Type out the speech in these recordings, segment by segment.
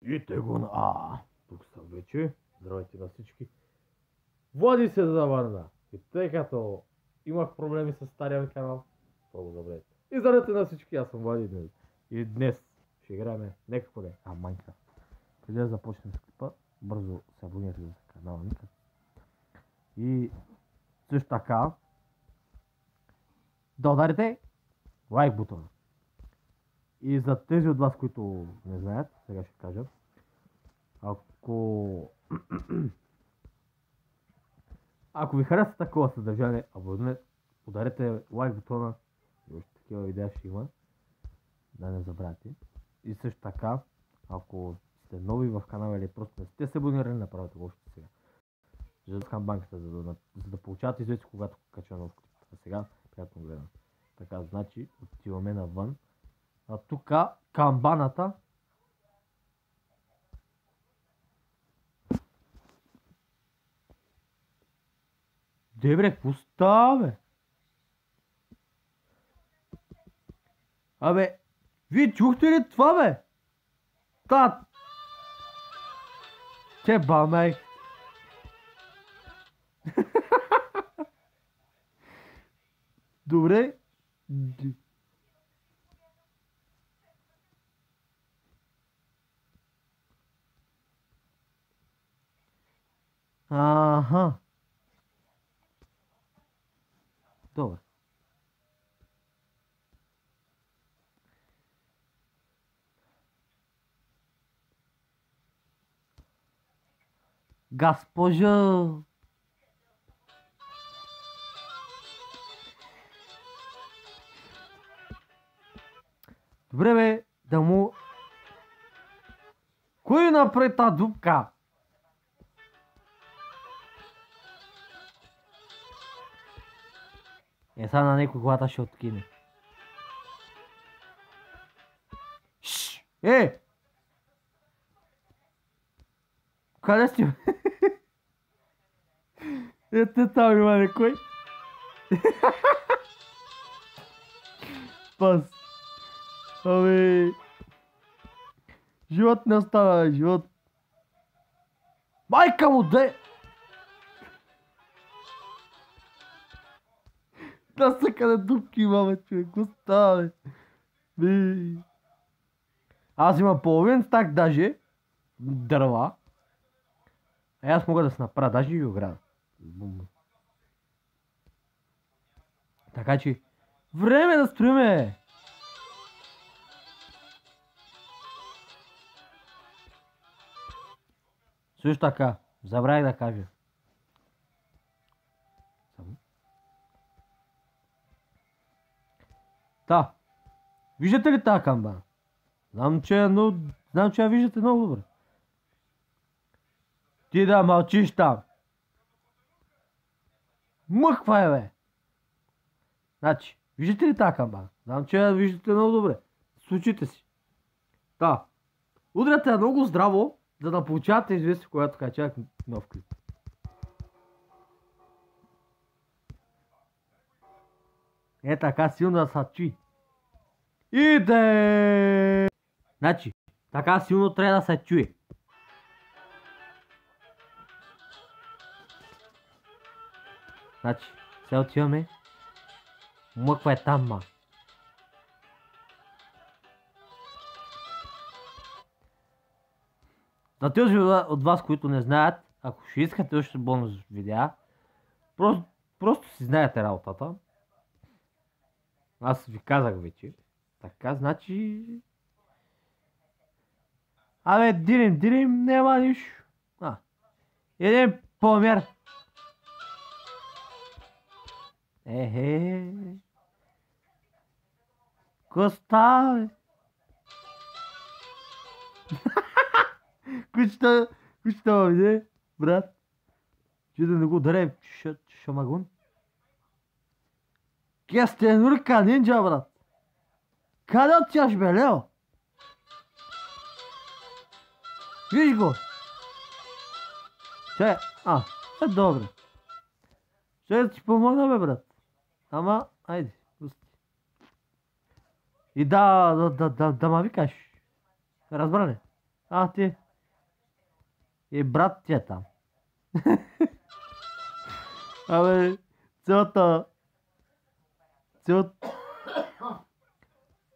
И те го на... Тук съм вече. Здравейте на всички. Влади се завърна. И тъй като имах проблеми с стария ми канал, това го забравете. И здравейте на всички, аз съм Влади днес. И днес ще играем някакво не. Майнкрафт. Преди да започнем с клипа, бързо се абонирайте за канала ми. И също така да ударите лайк бутона. И за тези от вас, които не знаят, сега ще кажа. Ако ви харесва такова съдържание, ударете лайк бутона. И още такива видеа ще има. Да не забравяйте. И също така, ако сте нови в канала или просто не сте се абонирали, направете го още сега. Жадъскам банката, за да получавате известие, когато кача нов клип. А сега, приятно гледам. Така, значи, отиваме навън. А тук камбаната. Дебре, какво става, бе? Абе, вие чухте ли това, бе? Те бамай. Добре. Аха. Добре. Госпожа. Добре, бе, да му... Кой направи тази дупка? Сега на някой главата ще откине. Шш! Къде сте? Ето там има някой. Пас. Абе. Живот не остава, бе, живот. Майка му, де! Да са къде дупки има, бе, човек. Какво става, бе? Аз имам половин стак даже. Дърва. Аз мога да се направя даже и ограда. Така че, време да строиме! Също така, забравих да кажа. Виждате ли тази камбана? Знам, че я виждате много добре. Ти да мълчиш там. Мъква е, бе. Значи, виждате ли тази камбана? Знам, че я виждате много добре. Случите си. Удряте много здраво, за да получавате известие, когато качах нов клип. Така силно да се чуи. Иде! Значи, така силно трябва да се чуе. Значи, сега отиваме. Мъква е там, ма. За тези от вас, които не знаят, ако ще искате още бонус видеа, просто си знаете работата. Аз ви казах вече. Така, значи... Абе, дирим, няма нищо. Един помер. Ко става, бе? Кучета ма виде, брат. Че да не го ударя, шамагун. Кестенурка нинджа, брат. Къде отиваш, бе, Лео? Виж го. Добре. Ще ти помогна, бе, брат. Ама, айде, пусти. И да ма викаш. Разбра ли? А, ти. И брат ти е там. Абе, цялата...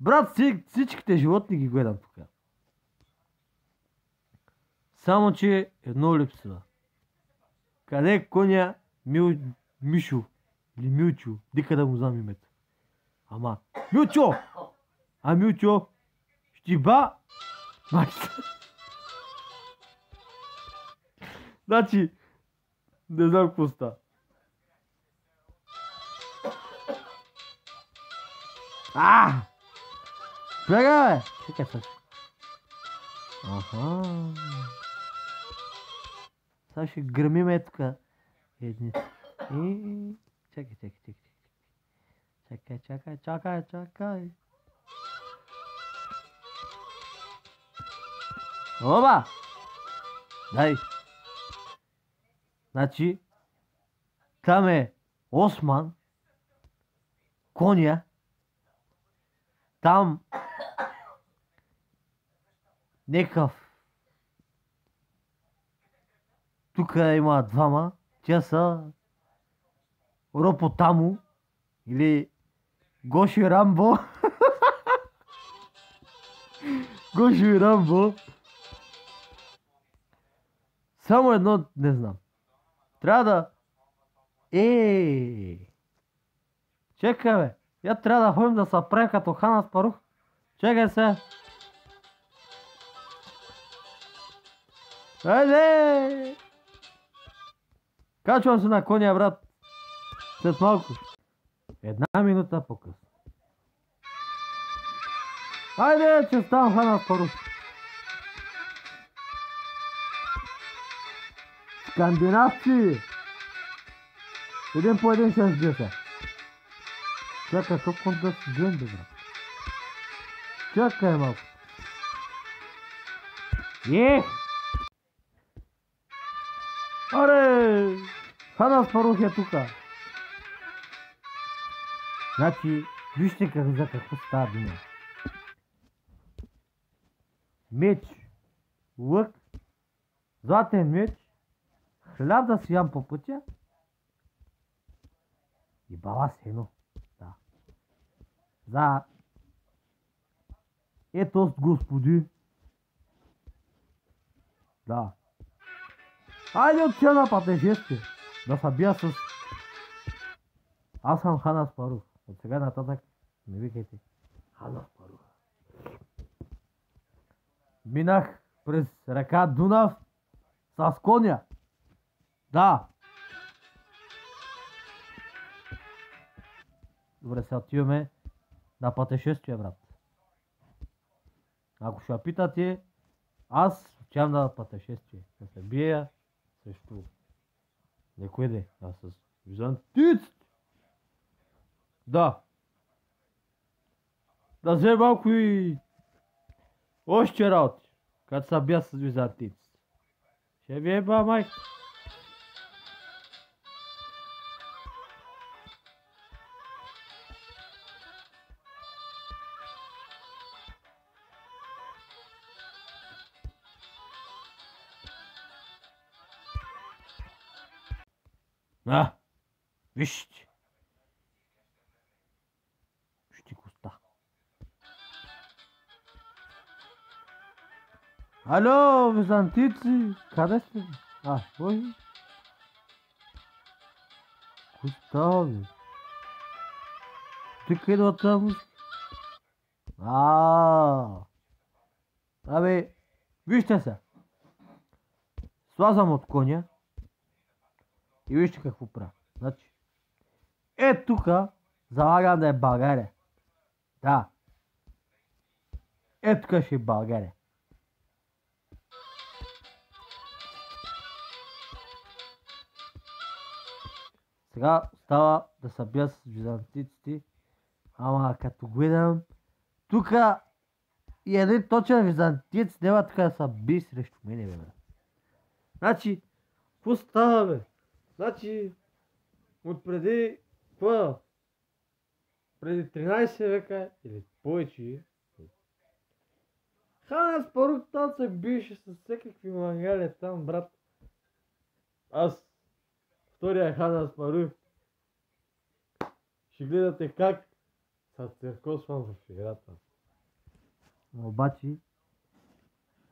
Брат, всичките животни ги гледам тук. Само, че едно липсва. Къде е коня Мишо? Или Милчо? Дика да му знам името. Ама, Милчо! А Милчо? Щиба? Майста. Значи, не знам какво става. Бега, бе! Чекай сега. Аха. Сега ще гърмиме тук. Едни. И... Чакай. Чакай. Оба! Дай! Значи, там е Осман, коня, там некъв. Тук има двама, тя са Ропотамо или Гоши Рамбо. Гоши Рамбо. Само едно не знам. Трябва да... Чекай, бе. Я трябва да ходим да се правим като Хан Аспарух. Чекай се. Айде! Качвам се на коня, брат. След малко. 1 минута по-късно. Айде, че ставам Хан Аспарух. Скандинавци! Един по един ще сбия се. Чакай, колко да си гледам, брат. Чакай малко. Аре! Хан Аспарух е тука. Значи, вижте за какво става дума. Меч, лък, златен меч, хляб да си ям по пътя и бала сено. Да. За ето господин. Да. Айде отида на пътешествие. Да се бия с... Аз съм Хан Аспарух. От сега нататък не викайте Хан Аспарух. Минах през река Дунав с коня. Да. Добре, сега отиваме на пътешествие, брат. Ако ще питате, аз отивам на пътешествие. Да се бия срещу некой де, а с византиците. Да. Да взе малко и още работи, като се бия с византиците. Ще ви еба, майка. Вижте. Вижте коста. Алло, византици, къде сте? Ой. Коста, бе. Тук идва тази музика. Абе, вижте се. Слазам от коня и вижте какво правя. Значи, тука залагам да е България. Да. Тука ще е България. Сега става да се бия с византиците, ама като гледам, тука и един точен византиец няма така да се би срещу мене, бе. Значи, какво става, бе? Значи, отпреди, преди 13 века или повече, Хан Аспарух там се биеше с всякакви мангали там, брат. Аз, втория Хан Аспарух, ще гледате как се църкосвам в играта. Обаче,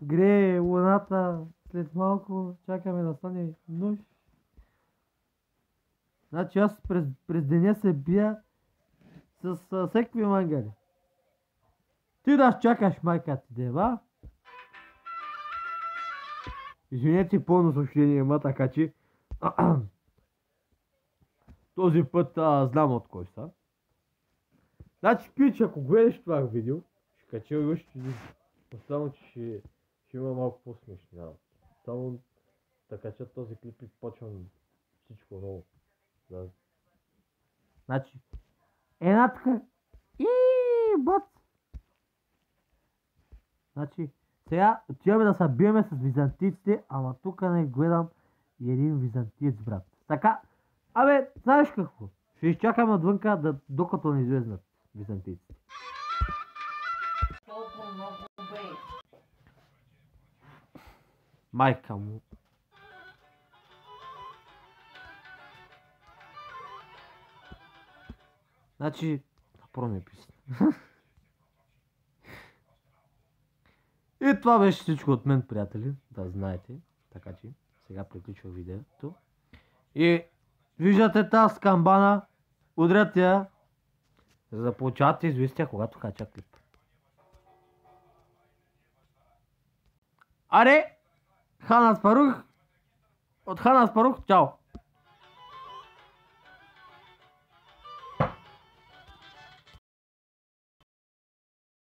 грее луната, след малко чакаме да стане нощ. Значи аз през деня се бия с всякакви мангали. Ти да чакаш майка ти, дева? Извинете пълно съобщение има, така че този път знам от кой са. Значи, пич, ако гледаш това видео, ще кача и още видео. Само, че ще има малко по-смешни работи. Само да кача този клип и почвам всичко ново. Да. Значи, една така бат. Значи, сега отиваме да се биеме с византийците, ама тук не гледам и един византиец, брат. Така, абе, знаеш какво? Ще изчакаме отвънка, докато не излезнат византийците. Майка му. Значи, направо ми писна. И това беше всичко от мен, приятели, да знаете. Така че, сега приключва видеото. И виждате тази камбана, удрят я, за да получавате известия, когато кача клип. Аре, Хан Аспарух, от Хан Аспарух, чао!